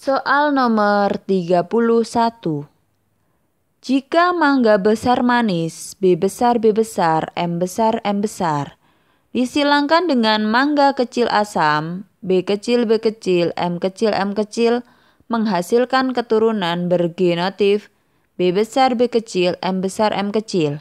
Soal nomor 31. Jika mangga besar manis, B besar B besar, M besar M besar, disilangkan dengan mangga kecil asam, B kecil B kecil, M kecil M kecil, menghasilkan keturunan bergenotif B besar B kecil, M besar M kecil.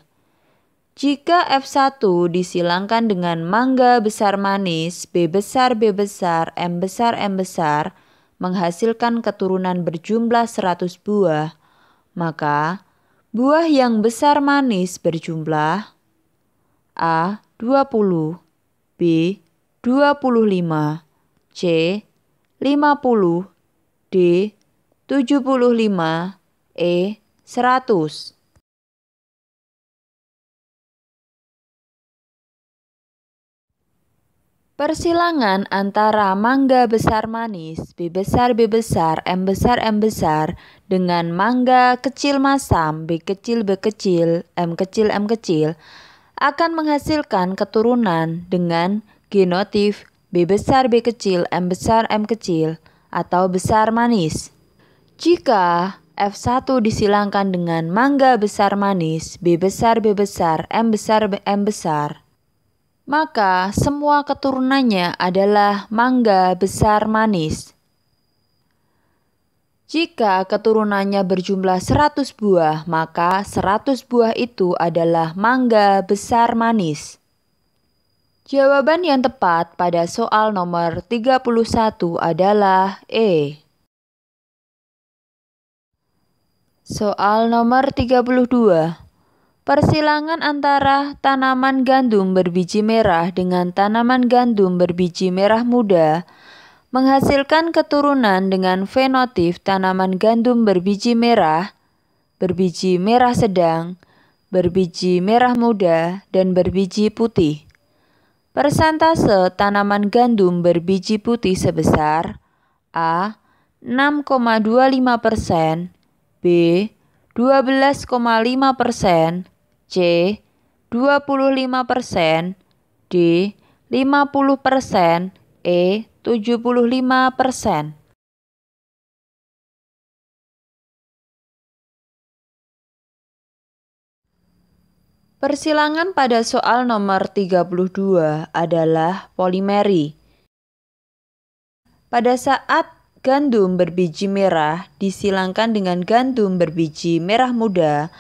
Jika F1 disilangkan dengan mangga besar manis, B besar B besar, M besar M besar, menghasilkan keturunan berjumlah 100 buah, maka buah yang besar manis berjumlah A. 20, B. 25, C. 50, D. 75, E. 100. Persilangan antara mangga besar manis, B besar B besar, M besar M besar, dengan mangga kecil masam, B kecil B kecil, M kecil M kecil, akan menghasilkan keturunan dengan genotif B besar B kecil, M besar M kecil, atau besar manis. Jika F1 disilangkan dengan mangga besar manis, B besar B besar, M besar M besar, maka semua keturunannya adalah mangga besar manis. Jika keturunannya berjumlah 100 buah, maka 100 buah itu adalah mangga besar manis. Jawaban yang tepat pada soal nomor 31 adalah E. Soal nomor 32. Persilangan antara tanaman gandum berbiji merah dengan tanaman gandum berbiji merah muda menghasilkan keturunan dengan fenotip tanaman gandum berbiji merah sedang, berbiji merah muda, dan berbiji putih. Persentase tanaman gandum berbiji putih sebesar A. 6,25%, B. 12,5%, C. 25%, D. 50%, E. 75%. Persilangan pada soal nomor 32 adalah polimeri. Pada saat gandum berbiji merah disilangkan dengan gandum berbiji merah muda,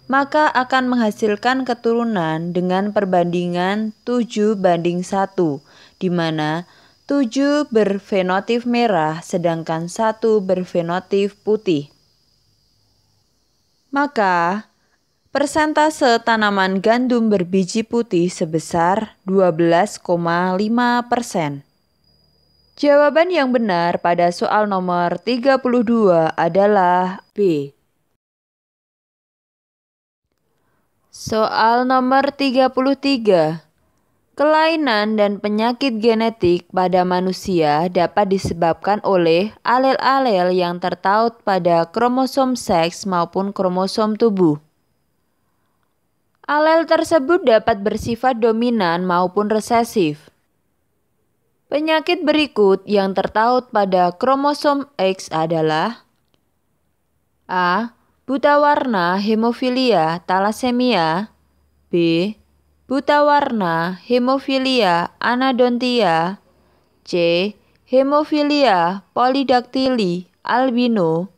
maka akan menghasilkan keturunan dengan perbandingan 7:1, di mana 7 berfenotip merah sedangkan 1 berfenotip putih. Maka persentase tanaman gandum berbiji putih sebesar 12,5%. Jawaban yang benar pada soal nomor 32 adalah B. Soal nomor 33. Kelainan dan penyakit genetik pada manusia dapat disebabkan oleh alel-alel yang tertaut pada kromosom seks maupun kromosom tubuh. Alel tersebut dapat bersifat dominan maupun resesif. Penyakit berikut yang tertaut pada kromosom X adalah A. Buta warna, hemofilia, talasemia. B. Buta warna, hemofilia, anadontia. C. Hemofilia, polidaktili, albino.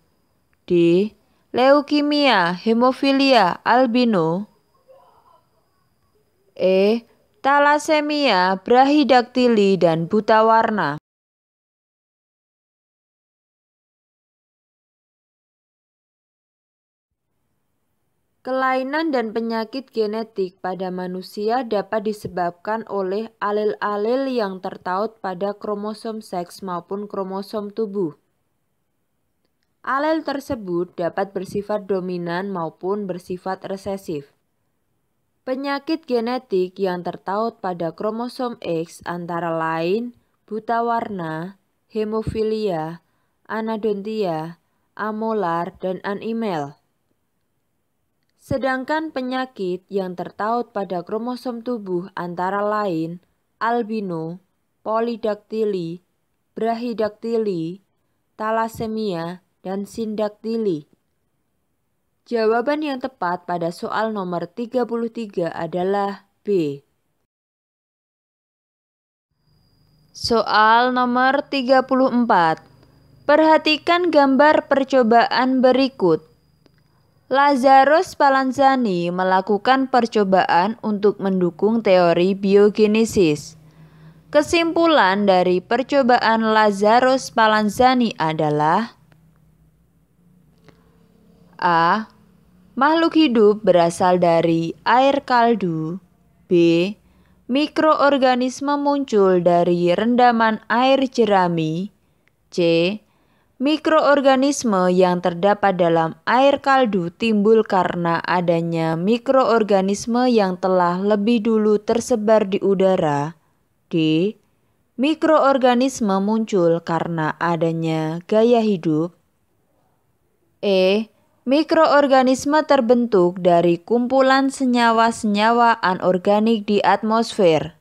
D. Leukemia, hemofilia, albino. E. Talasemia, brahidaktili, dan buta warna. Kelainan dan penyakit genetik pada manusia dapat disebabkan oleh alel-alel yang tertaut pada kromosom seks maupun kromosom tubuh. Alel tersebut dapat bersifat dominan maupun bersifat resesif. Penyakit genetik yang tertaut pada kromosom X antara lain buta warna, hemofilia, anadontia, amolar, dan anemel. Sedangkan penyakit yang tertaut pada kromosom tubuh antara lain albino, polidaktili, brahidaktili, talasemia, dan sindaktili. Jawaban yang tepat pada soal nomor 33 adalah B. Soal nomor 34. Perhatikan gambar percobaan berikut. Lazarus Spallanzani melakukan percobaan untuk mendukung teori biogenesis. Kesimpulan dari percobaan Lazarus Spallanzani adalah A. Makhluk hidup berasal dari air kaldu. B. Mikroorganisme muncul dari rendaman air jerami. C. Mikroorganisme yang terdapat dalam air kaldu timbul karena adanya mikroorganisme yang telah lebih dulu tersebar di udara. D. Mikroorganisme muncul karena adanya gaya hidup. E. Mikroorganisme terbentuk dari kumpulan senyawa-senyawa anorganik di atmosfer.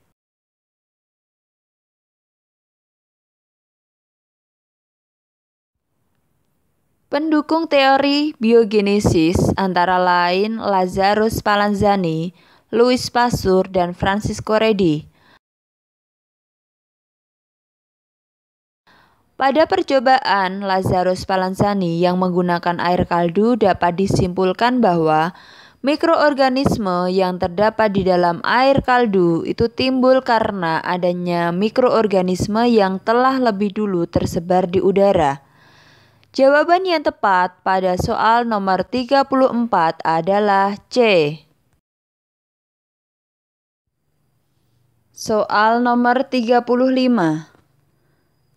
Pendukung teori biogenesis antara lain Lazarus Spallanzani, Louis Pasteur, dan Francisco Redi. Pada percobaan Lazarus Spallanzani yang menggunakan air kaldu dapat disimpulkan bahwa mikroorganisme yang terdapat di dalam air kaldu itu timbul karena adanya mikroorganisme yang telah lebih dulu tersebar di udara. Jawaban yang tepat pada soal nomor 34 adalah C. Soal nomor 35.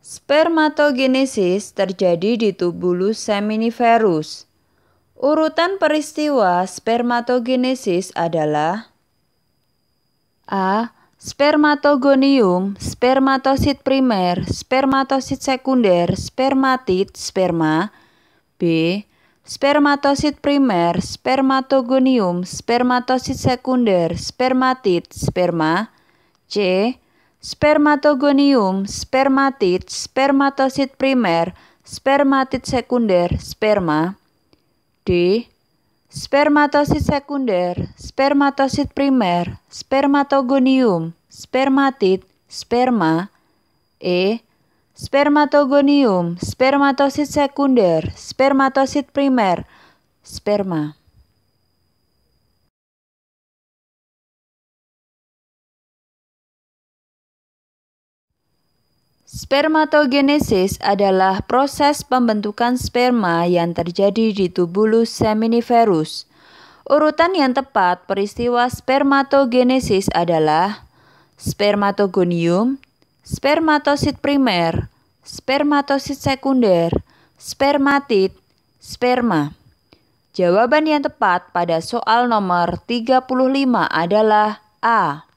Spermatogenesis terjadi di tubulus seminiferus. Urutan peristiwa spermatogenesis adalah A. Spermatogonium, spermatosit primer, spermatosit sekunder, spermatid, sperma. B. Spermatosit primer, spermatogonium, spermatosit sekunder, spermatid, sperma. C. Spermatogonium, spermatid, spermatosit primer, spermatid sekunder, sperma. D. Spermatosit sekunder, spermatosit primer, spermatogonium, spermatid, sperma. E. Spermatogonium, spermatosit sekunder, spermatosit primer, sperma. Spermatogenesis adalah proses pembentukan sperma yang terjadi di tubulus seminiferus. Urutan yang tepat peristiwa spermatogenesis adalah spermatogonium, spermatosit primer, spermatosit sekunder, spermatid, sperma. Jawaban yang tepat pada soal nomor 35 adalah A.